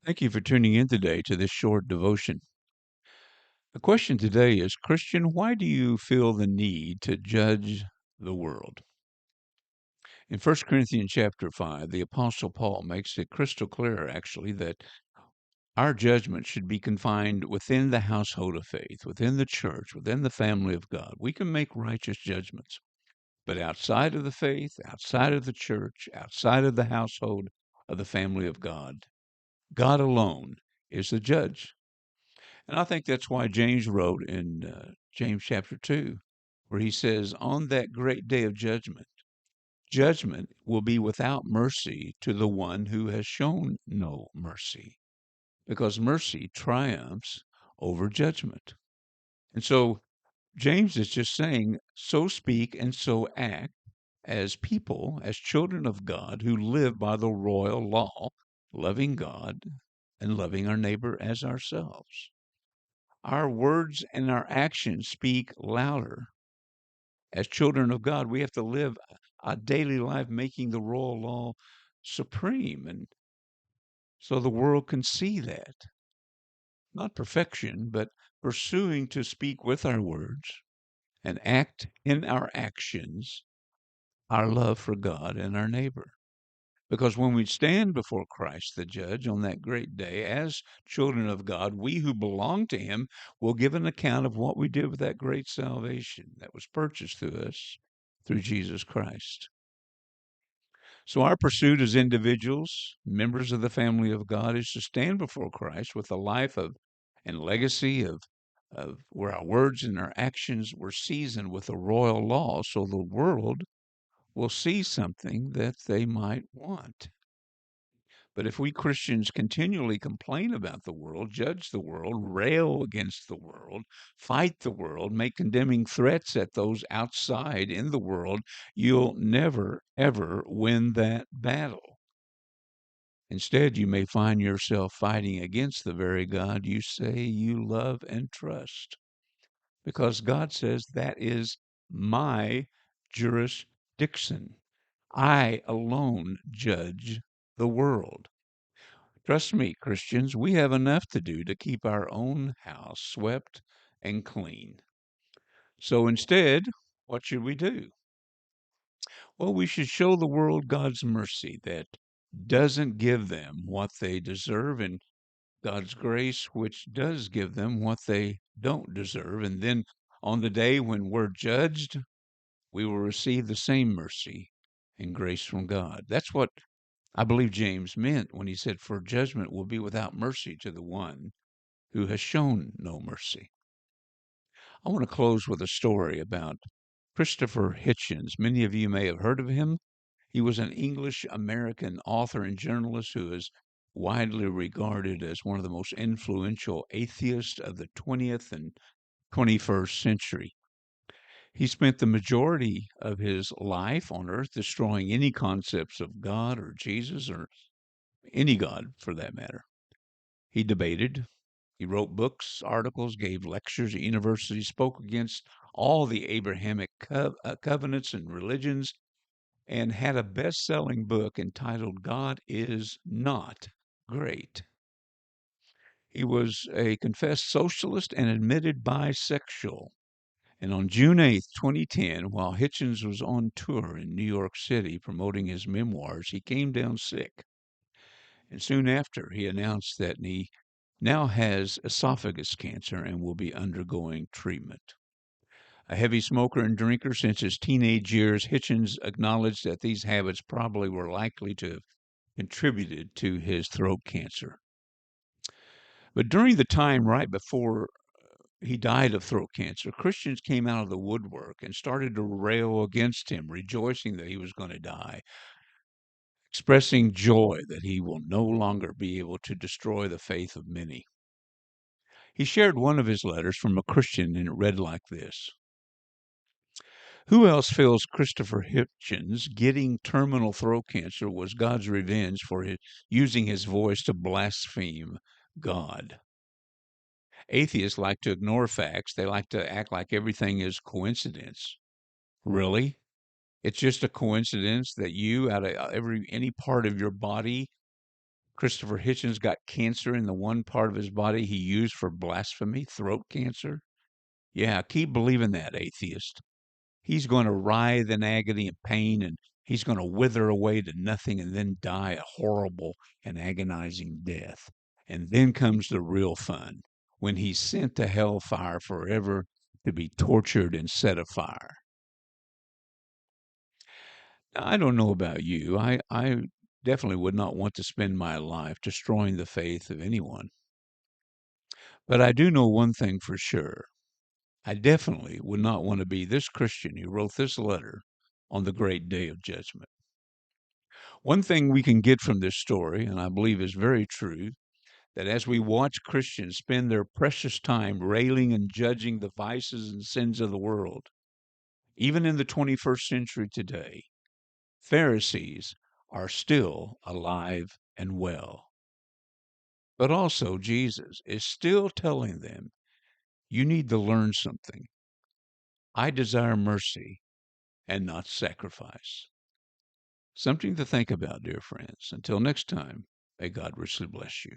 Thank you for tuning in today to this short devotion. The question today is, Christian, why do you feel the need to judge the world? In 1 Corinthians chapter 5, the Apostle Paul makes it crystal clear, actually, that our judgment should be confined within the household of faith, within the church, within the family of God. We can make righteous judgments, but outside of the faith, outside of the church, outside of the household of the family of God, God alone is the judge. And I think that's why James wrote in James chapter 2, where he says, on that great day of judgment, judgment will be without mercy to the one who has shown no mercy, because mercy triumphs over judgment. And so James is just saying, so speak and so act as people, as children of God who live by the royal law, loving God and loving our neighbor as ourselves. Our words and our actions speak louder. As children of God, we have to live a daily life making the royal law supreme. And so the world can see that. Not perfection, but pursuing to speak with our words and act in our actions our love for God and our neighbor. Because when we stand before Christ the judge on that great day, as children of God, we who belong to him will give an account of what we did with that great salvation that was purchased to us through Jesus Christ. So our pursuit as individuals, members of the family of God, is to stand before Christ with a life of and legacy of where our words and our actions were seasoned with the royal law, so the world will see something that they might want. But if we Christians continually complain about the world, judge the world, rail against the world, fight the world, make condemning threats at those outside in the world, you'll never, ever win that battle. Instead, you may find yourself fighting against the very God you say you love and trust. Because God says that is my jurisdiction. I alone judge the world. Trust me, Christians, we have enough to do to keep our own house swept and clean. So instead, what should we do? Well, we should show the world God's mercy that doesn't give them what they deserve, and God's grace, which does give them what they don't deserve. And then on the day when we're judged, we will receive the same mercy and grace from God. That's what I believe James meant when he said, for judgment will be without mercy to the one who has shown no mercy. I want to close with a story about Christopher Hitchens. Many of you may have heard of him. He was an English American author and journalist who is widely regarded as one of the most influential atheists of the 20th and 21st century. He spent the majority of his life on earth destroying any concepts of God or Jesus or any God for that matter. He debated, he wrote books, articles, gave lectures at universities, spoke against all the Abrahamic covenants and religions, and had a best selling book entitled God is Not Great. He was a confessed socialist and admitted bisexual. And on June 8th, 2010, while Hitchens was on tour in New York City promoting his memoirs, he came down sick. And soon after, he announced that he now has esophagus cancer and will be undergoing treatment. A heavy smoker and drinker since his teenage years, Hitchens acknowledged that these habits probably were likely to have contributed to his throat cancer. But during the time right before he died of throat cancer, Christians came out of the woodwork and started to rail against him, rejoicing that he was going to die, expressing joy that he will no longer be able to destroy the faith of many. He shared one of his letters from a Christian, and it read like this: who else feels Christopher Hitchens getting terminal throat cancer was God's revenge for using his voice to blaspheme God? Atheists like to ignore facts. They like to act like everything is coincidence. Really? It's just a coincidence that you, out of any part of your body, Christopher Hitchens got cancer in the one part of his body he used for blasphemy, throat cancer. Yeah, keep believing that, atheist. He's going to writhe in agony and pain, and he's going to wither away to nothing and then die a horrible and agonizing death. And then comes the real fun when he's sent to hellfire forever to be tortured and set afire. Now, I don't know about you. I definitely would not want to spend my life destroying the faith of anyone. But I do know one thing for sure. I definitely would not want to be this Christian who wrote this letter on the great day of judgment. One thing we can get from this story, and I believe is very true, that as we watch Christians spend their precious time railing and judging the vices and sins of the world, even in the 21st century today, Pharisees are still alive and well. But also, Jesus is still telling them, you need to learn something. I desire mercy and not sacrifice. Something to think about, dear friends. Until next time, may God richly bless you.